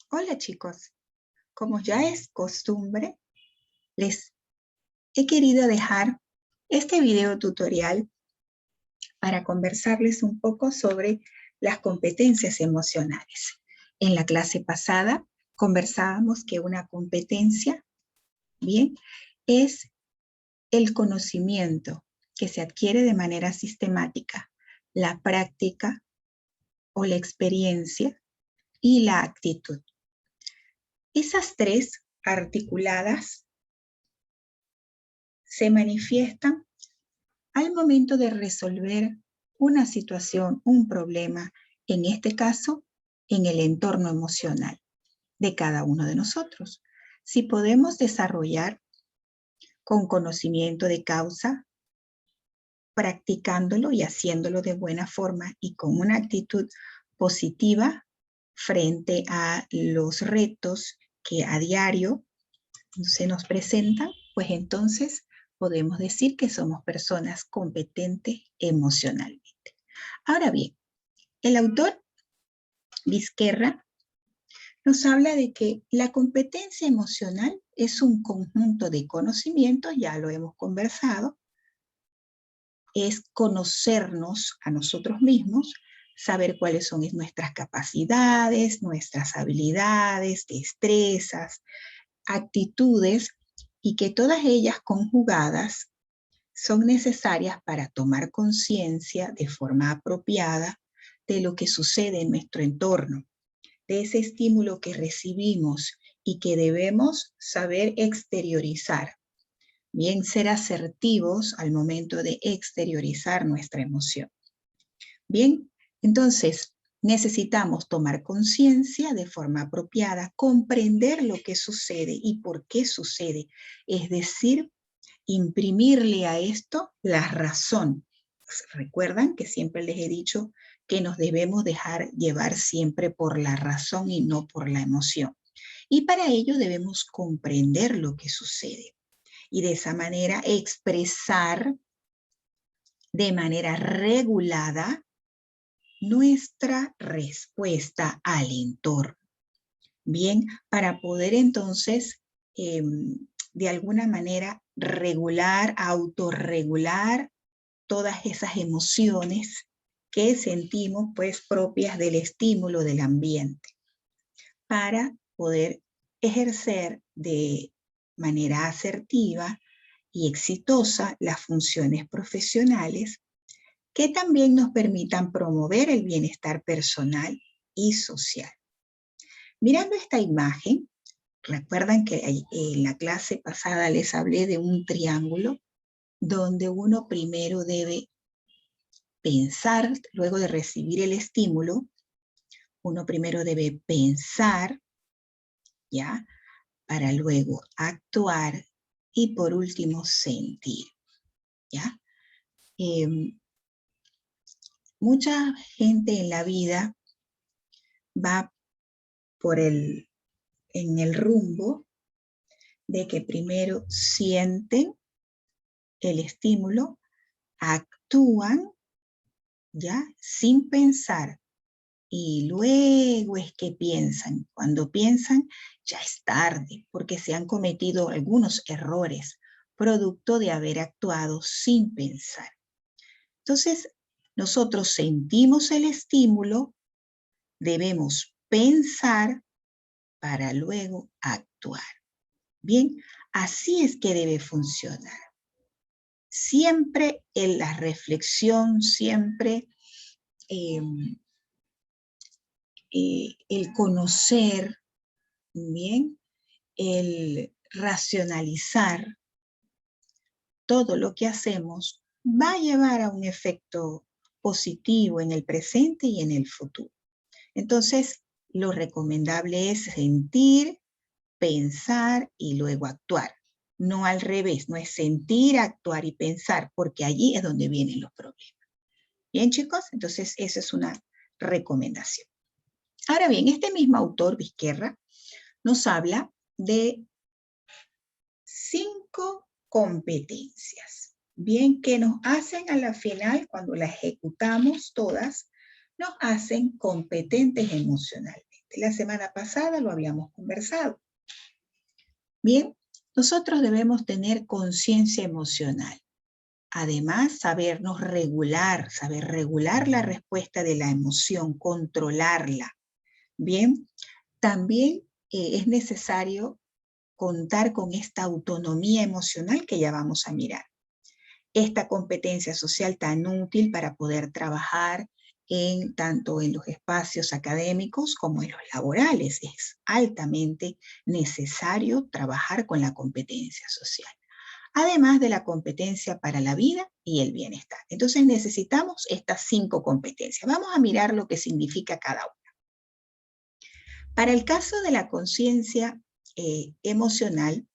Hola chicos, como ya es costumbre, les he querido dejar este video tutorial para conversarles un poco sobre las competencias emocionales. En la clase pasada conversábamos que una competencia, bien, es el conocimiento que se adquiere de manera sistemática, la práctica o la experiencia y la actitud. Esas tres articuladas se manifiestan al momento de resolver una situación, un problema, en este caso, en el entorno emocional de cada uno de nosotros. Si podemos desarrollar con conocimiento de causa, practicándolo y haciéndolo de buena forma y con una actitud positiva frente a los retos que a diario se nos presentan, pues entonces podemos decir que somos personas competentes emocionalmente. Ahora bien, el autor Vizquerra nos habla de que la competencia emocional es un conjunto de conocimientos, ya lo hemos conversado, es conocernos a nosotros mismos, saber cuáles son nuestras capacidades, nuestras habilidades, destrezas, actitudes, y que todas ellas conjugadas son necesarias para tomar conciencia de forma apropiada de lo que sucede en nuestro entorno, de ese estímulo que recibimos y que debemos saber exteriorizar. Bien, ser asertivos al momento de exteriorizar nuestra emoción. Bien, entonces necesitamos tomar conciencia de forma apropiada, comprender lo que sucede y por qué sucede, es decir, imprimirle a esto la razón. Recuerdan que siempre les he dicho que nos debemos dejar llevar siempre por la razón y no por la emoción. Y para ello debemos comprender lo que sucede y de esa manera expresar de manera regulada nuestra respuesta al entorno. Bien, para poder entonces de alguna manera regular, autorregular todas esas emociones que sentimos pues propias del estímulo del ambiente, para poder ejercer de manera asertiva y exitosa las funciones profesionales que también nos permitan promover el bienestar personal y social. Mirando esta imagen, recuerdan que en la clase pasada les hablé de un triángulo donde uno primero debe pensar, luego de recibir el estímulo, uno primero debe pensar, ¿ya? Para luego actuar y por último sentir, ¿ya? Mucha gente en la vida va en el rumbo de que primero sienten el estímulo, actúan, ¿ya? Sin pensar, y luego es que piensan. Cuando piensan, ya es tarde, porque se han cometido algunos errores, producto de haber actuado sin pensar. Entonces, nosotros sentimos el estímulo, debemos pensar para luego actuar. Bien, así es que debe funcionar. Siempre en la reflexión, siempre el conocer, bien, el racionalizar todo lo que hacemos va a llevar a un efecto positivo en el presente y en el futuro. Entonces, lo recomendable es sentir, pensar y luego actuar. No al revés, no es sentir, actuar y pensar, porque allí es donde vienen los problemas. Bien, chicos, entonces esa es una recomendación. Ahora bien, este mismo autor, Vizquerra, nos habla de 5 competencias, bien, que nos hacen a la final, cuando las ejecutamos todas, nos hacen competentes emocionalmente. La semana pasada lo habíamos conversado. Bien, nosotros debemos tener conciencia emocional. Además, saber regular la respuesta de la emoción, controlarla. Bien, también es necesario contar con esta autonomía emocional que ya vamos a mirar. Esta competencia social tan útil para poder trabajar tanto en los espacios académicos como en los laborales. Es altamente necesario trabajar con la competencia social, además de la competencia para la vida y el bienestar. Entonces necesitamos estas 5 competencias. Vamos a mirar lo que significa cada una. Para el caso de la conciencia emocional,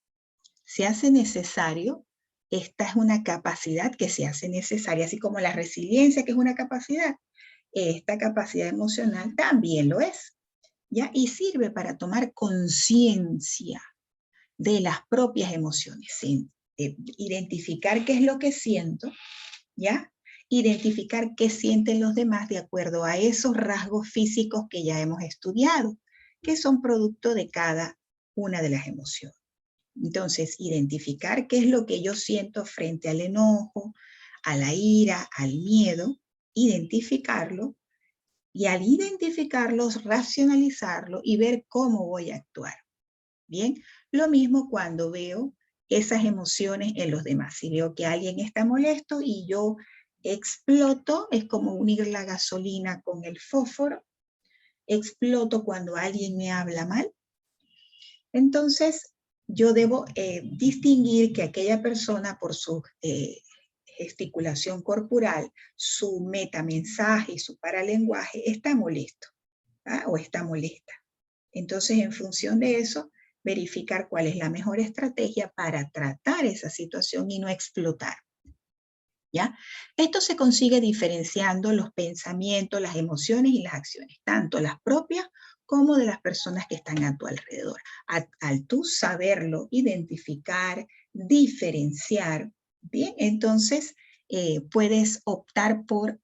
se hace necesario, esta es una capacidad que se hace necesaria, así como la resiliencia, que es una capacidad, esta capacidad emocional también lo es, ¿ya? Y sirve para tomar conciencia de las propias emociones, identificar qué es lo que siento, ¿ya? Identificar qué sienten los demás de acuerdo a esos rasgos físicos que ya hemos estudiado, que son producto de cada una de las emociones. Entonces, identificar qué es lo que yo siento frente al enojo, a la ira, al miedo, identificarlo, y al identificarlos, racionalizarlo y ver cómo voy a actuar. Bien, lo mismo cuando veo esas emociones en los demás. Si veo que alguien está molesto y yo exploto, es como unir la gasolina con el fósforo. Exploto cuando alguien me habla mal. Entonces, yo debo distinguir que aquella persona por su gesticulación corporal, su metamensaje y su paralenguaje está molesto, ¿ah? O está molesta. Entonces, en función de eso, verificar cuál es la mejor estrategia para tratar esa situación y no explotar. ¿Ya? Esto se consigue diferenciando los pensamientos, las emociones y las acciones, tanto las propias como de las personas que están a tu alrededor. Al tú saberlo, identificar, diferenciar, bien, entonces puedes optar por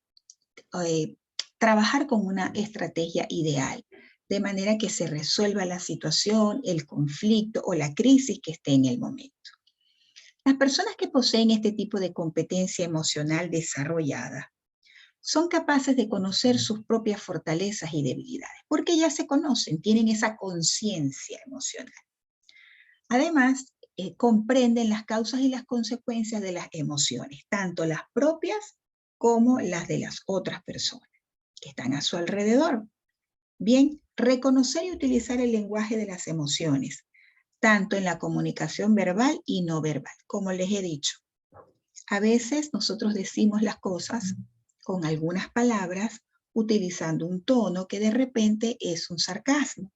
trabajar con una estrategia ideal, de manera que se resuelva la situación, el conflicto o la crisis que esté en el momento. Las personas que poseen este tipo de competencia emocional desarrollada son capaces de conocer sus propias fortalezas y debilidades, porque ya se conocen, tienen esa conciencia emocional. Además, comprenden las causas y las consecuencias de las emociones, tanto las propias como las de las otras personas que están a su alrededor. Bien, reconocer y utilizar el lenguaje de las emociones, tanto en la comunicación verbal y no verbal, como les he dicho. A veces nosotros decimos las cosas con algunas palabras utilizando un tono que de repente es un sarcasmo.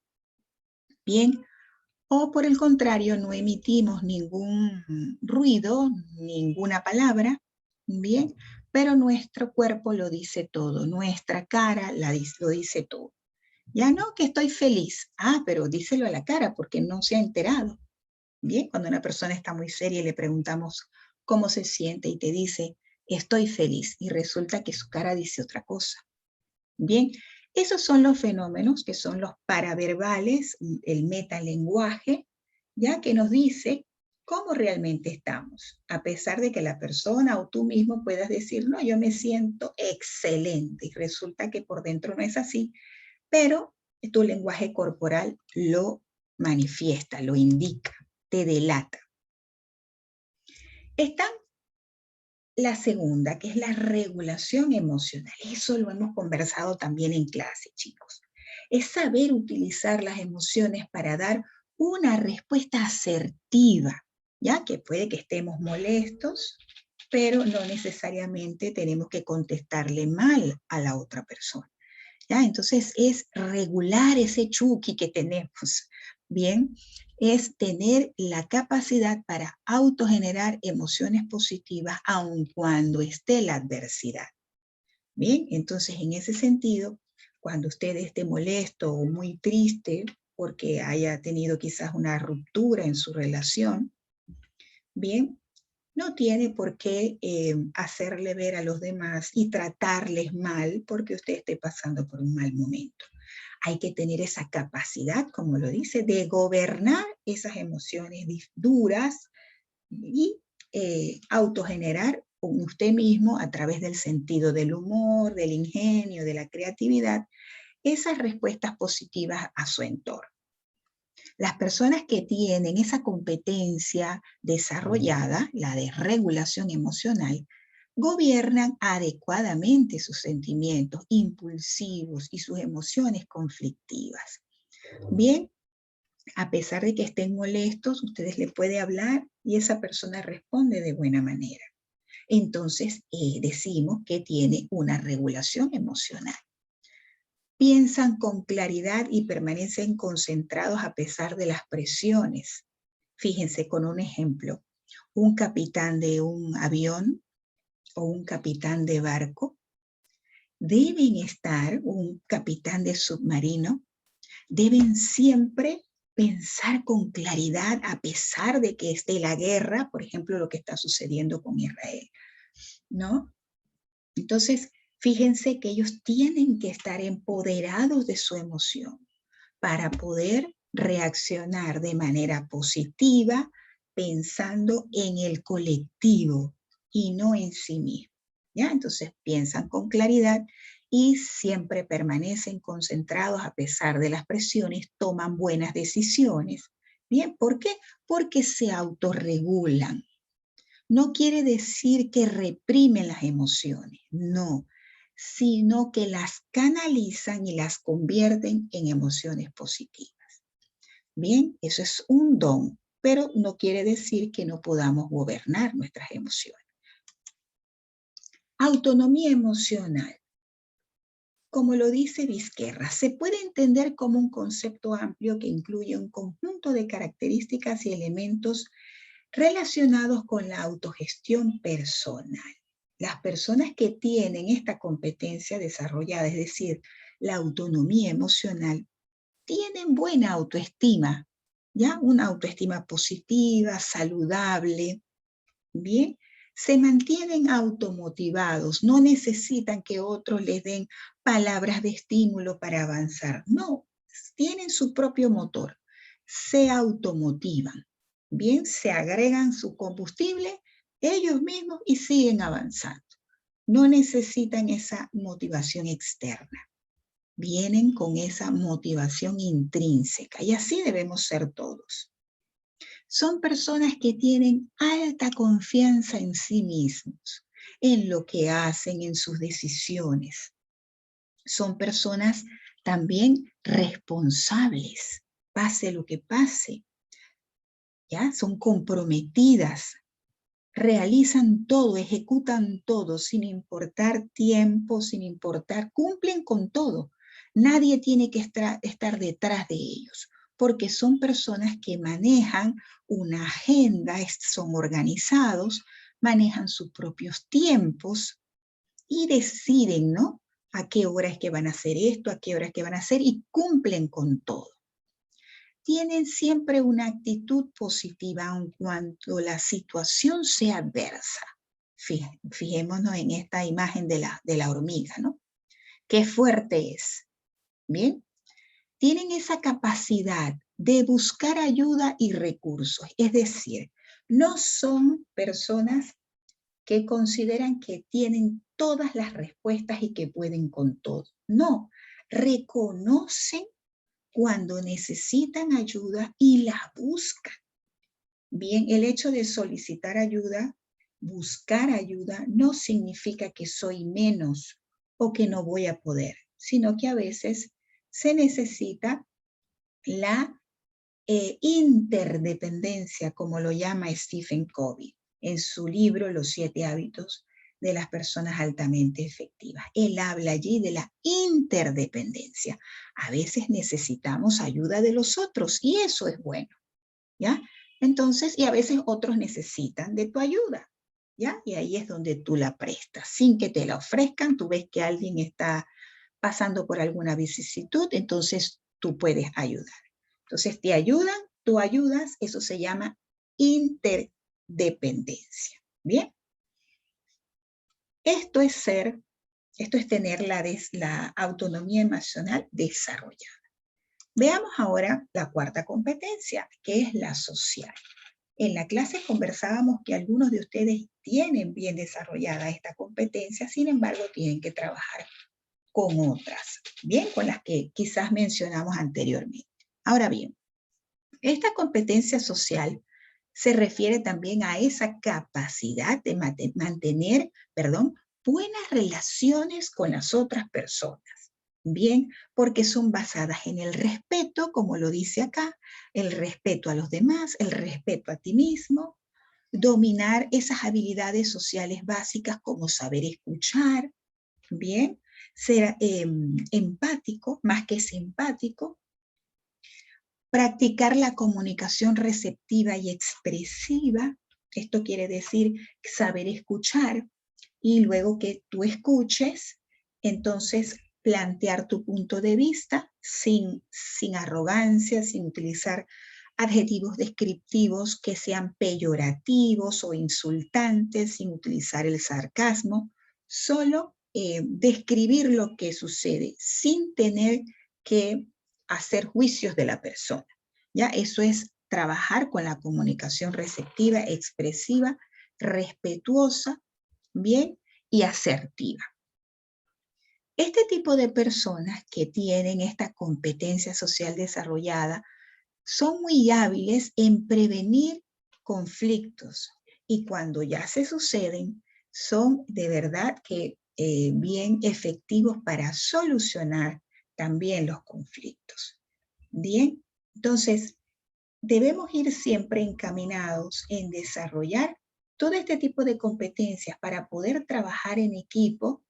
Bien, o por el contrario, no emitimos ningún ruido, ninguna palabra, bien, pero nuestro cuerpo lo dice todo, nuestra cara lo dice todo. Ya no, que estoy feliz. Ah, pero díselo a la cara porque no se ha enterado. Bien, cuando una persona está muy seria y le preguntamos cómo se siente y te dice, estoy feliz, y resulta que su cara dice otra cosa. Bien, esos son los fenómenos que son los paraverbales, el metalenguaje, ya que nos dice cómo realmente estamos, a pesar de que la persona o tú mismo puedas decir, no, yo me siento excelente, y resulta que por dentro no es así, pero tu lenguaje corporal lo manifiesta, lo indica, te delata. Está la segunda, que es la regulación emocional. Eso lo hemos conversado también en clase, chicos. Es saber utilizar las emociones para dar una respuesta asertiva, ya que puede que estemos molestos, pero no necesariamente tenemos que contestarle mal a la otra persona. ¿Ya? Entonces es regular ese chuki que tenemos, ¿bien? Es tener la capacidad para autogenerar emociones positivas aun cuando esté la adversidad. Bien, entonces en ese sentido, cuando usted esté molesto o muy triste porque haya tenido quizás una ruptura en su relación, bien, no tiene por qué hacerle ver a los demás y tratarles mal porque usted esté pasando por un mal momento. hay que tener esa capacidad, como lo dice, de gobernar esas emociones duras y autogenerar usted mismo a través del sentido del humor, del ingenio, de la creatividad, esas respuestas positivas a su entorno. Las personas que tienen esa competencia desarrollada, la de regulación emocional, gobiernan adecuadamente sus sentimientos impulsivos y sus emociones conflictivas. Bien, a pesar de que estén molestos, ustedes le pueden hablar y esa persona responde de buena manera. Entonces, decimos que tiene una regulación emocional. Piensan con claridad y permanecen concentrados a pesar de las presiones. Fíjense con un ejemplo. Un capitán de un avión o un capitán de barco deben estar, un capitán de submarino, deben siempre pensar con claridad a pesar de que esté la guerra, por ejemplo, lo que está sucediendo con Israel, ¿no? Entonces, fíjense que ellos tienen que estar empoderados de su emoción para poder reaccionar de manera positiva, pensando en el colectivo y no en sí mismo. ¿Ya? Entonces piensan con claridad y siempre permanecen concentrados a pesar de las presiones, toman buenas decisiones. ¿Bien? ¿Por qué? Porque se autorregulan. No quiere decir que reprimen las emociones, no, sino que las canalizan y las convierten en emociones positivas. Bien, eso es un don, pero no quiere decir que no podamos gobernar nuestras emociones. Autonomía emocional. Como lo dice Vizquerra, se puede entender como un concepto amplio que incluye un conjunto de características y elementos relacionados con la autogestión personal. Las personas que tienen esta competencia desarrollada, es decir, la autonomía emocional, tienen buena autoestima, ¿ya? Una autoestima positiva, saludable, ¿bien? Se mantienen automotivados, no necesitan que otros les den palabras de estímulo para avanzar, no, tienen su propio motor, se automotivan, bien, se agregan su combustible ellos mismos y siguen avanzando, no necesitan esa motivación externa, vienen con esa motivación intrínseca y así debemos ser todos. Son personas que tienen alta confianza en sí mismos, en lo que hacen, en sus decisiones. Son personas también responsables, pase lo que pase. ¿Ya? Son comprometidas, realizan todo, ejecutan todo, sin importar tiempo, sin importar, cumplen con todo. Nadie tiene que estar detrás de ellos, porque son personas que manejan una agenda, son organizados, manejan sus propios tiempos y deciden, ¿no? A qué hora es que van a hacer esto, a qué hora es que van a hacer y cumplen con todo. Tienen siempre una actitud positiva aun cuando la situación sea adversa. Fijémonos en esta imagen de la hormiga, ¿no? Qué fuerte es. Bien, tienen esa capacidad de buscar ayuda y recursos. Es decir, no son personas que consideran que tienen todas las respuestas y que pueden con todo. No, reconocen cuando necesitan ayuda y la buscan. Bien, el hecho de solicitar ayuda, buscar ayuda, no significa que soy menos o que no voy a poder, sino que a veces se necesita la interdependencia, como lo llama Stephen Covey en su libro Los 7 hábitos de las personas altamente efectivas. Él habla allí de la interdependencia. A veces necesitamos ayuda de los otros y eso es bueno, ¿ya? Entonces, y a veces otros necesitan de tu ayuda, ¿ya? Y ahí es donde tú la prestas, sin que te la ofrezcan. Tú ves que alguien está pasando por alguna vicisitud, entonces tú puedes ayudar. Entonces te ayudan, tú ayudas, eso se llama interdependencia. Bien. Esto es ser Esto es tener la autonomía emocional desarrollada. Veamos ahora la cuarta competencia, que es la social. En la clase conversábamos que algunos de ustedes tienen bien desarrollada esta competencia, sin embargo, tienen que trabajar con otras, bien, con las que quizás mencionamos anteriormente. Ahora bien, esta competencia social se refiere también a esa capacidad de mantener, buenas relaciones con las otras personas. Bien, porque son basadas en el respeto, como lo dice acá, el respeto a los demás, el respeto a ti mismo, dominar esas habilidades sociales básicas como saber escuchar, bien, ser empático más que simpático, practicar la comunicación receptiva y expresiva. Esto quiere decir saber escuchar y luego que tú escuches, entonces plantear tu punto de vista sin arrogancia, sin utilizar adjetivos descriptivos que sean peyorativos o insultantes, sin utilizar el sarcasmo, solo describir lo que sucede sin tener que hacer juicios de la persona. ¿Ya? Eso es trabajar con la comunicación receptiva, expresiva, respetuosa, bien, y asertiva. Este tipo de personas que tienen esta competencia social desarrollada son muy hábiles en prevenir conflictos y cuando ya se suceden, son de verdad que bien efectivos para solucionar también los conflictos. Bien, entonces debemos ir siempre encaminados en desarrollar todo este tipo de competencias para poder trabajar en equipo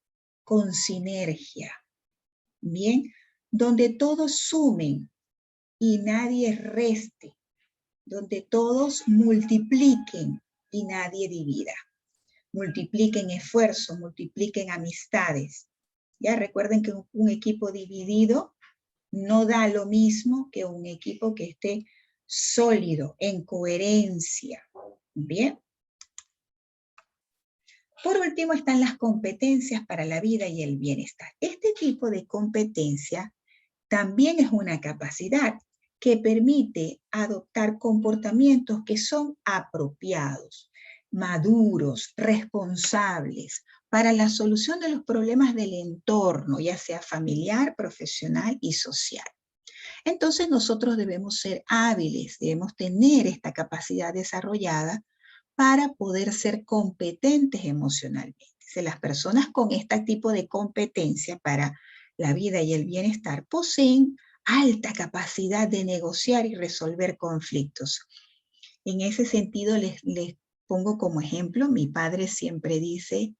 con sinergia, bien, donde todos sumen y nadie reste, donde todos multipliquen y nadie divida. Multipliquen esfuerzo, multipliquen amistades. Ya recuerden que un equipo dividido no da lo mismo que un equipo que esté sólido, en coherencia. Bien. Por último están las competencias para la vida y el bienestar. Este tipo de competencia también es una capacidad que permite adoptar comportamientos que son apropiados, maduros, responsables para la solución de los problemas del entorno, ya sea familiar, profesional y social. Entonces nosotros debemos ser hábiles, debemos tener esta capacidad desarrollada para poder ser competentes emocionalmente. Las personas con este tipo de competencia para la vida y el bienestar poseen alta capacidad de negociar y resolver conflictos. En ese sentido les pongo como ejemplo, mi padre siempre dice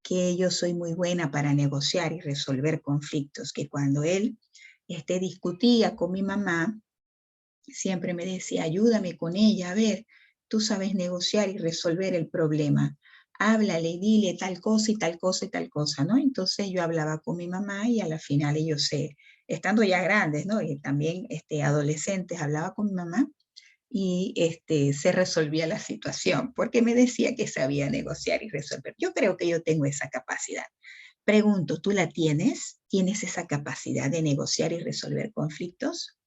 que yo soy muy buena para negociar y resolver conflictos, que cuando él discutía con mi mamá, siempre me decía, ayúdame con ella, a ver, tú sabes negociar y resolver el problema. Háblale, dile tal cosa y tal cosa y tal cosa, ¿no? Entonces yo hablaba con mi mamá y a la final ellos, estando ya grandes, ¿no? Y también adolescentes, hablaba con mi mamá y se resolvía la situación, porque me decía que sabía negociar y resolver. Yo creo que yo tengo esa capacidad. Pregunto, ¿tú la tienes? ¿Tienes esa capacidad de negociar y resolver conflictos?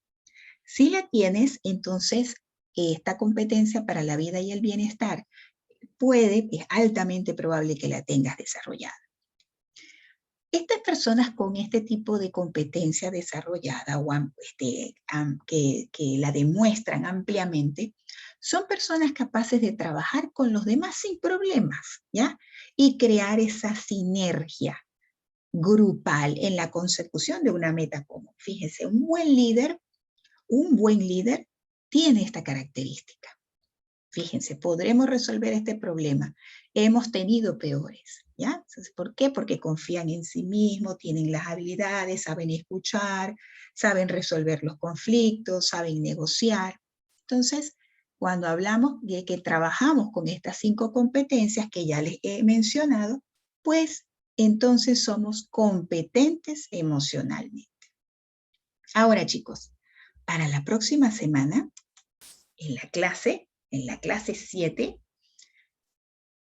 Si la tienes, entonces esta competencia para la vida y el bienestar es altamente probable que la tengas desarrollada. Estas personas con este tipo de competencia desarrollada o que la demuestran ampliamente, son personas capaces de trabajar con los demás sin problemas, ¿ya? Y crear esa sinergia grupal en la consecución de una meta común. Fíjense, un buen líder tiene esta característica. Fíjense, podremos resolver este problema. Hemos tenido peores, ¿ya? Entonces, ¿por qué? Porque confían en sí mismos, tienen las habilidades, saben escuchar, saben resolver los conflictos, saben negociar. Entonces, cuando hablamos de que trabajamos con estas 5 competencias que ya les he mencionado, pues entonces somos competentes emocionalmente. Ahora, chicos, para la próxima semana, en la clase 7,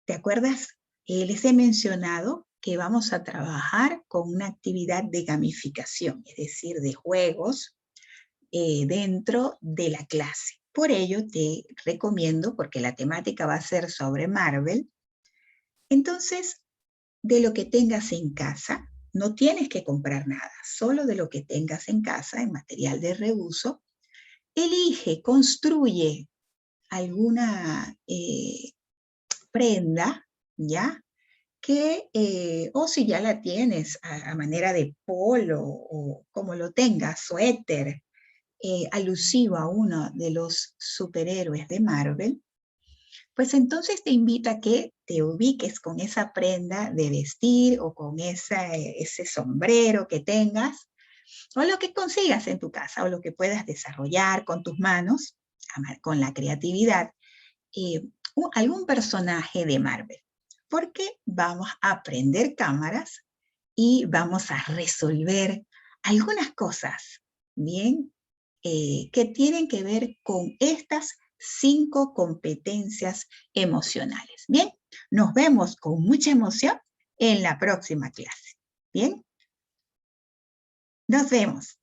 ¿te acuerdas? Les he mencionado que vamos a trabajar con una actividad de gamificación, es decir, de juegos dentro de la clase. Por ello te recomiendo, porque la temática va a ser sobre Marvel, entonces, de lo que tengas en casa, no tienes que comprar nada, solo de lo que tengas en casa en material de reuso, elige, construye alguna prenda, ¿ya? Que, o si ya la tienes a manera de polo o como lo tengas, suéter, alusivo a uno de los superhéroes de Marvel, pues entonces te invito a que te ubiques con esa prenda de vestir o con ese sombrero que tengas, o lo que consigas en tu casa, o lo que puedas desarrollar con tus manos, con la creatividad, algún personaje de Marvel, porque vamos a aprender cámaras y vamos a resolver algunas cosas, ¿bien? Que tienen que ver con estas 5 competencias emocionales. Bien, nos vemos con mucha emoción en la próxima clase. Bien, nos vemos.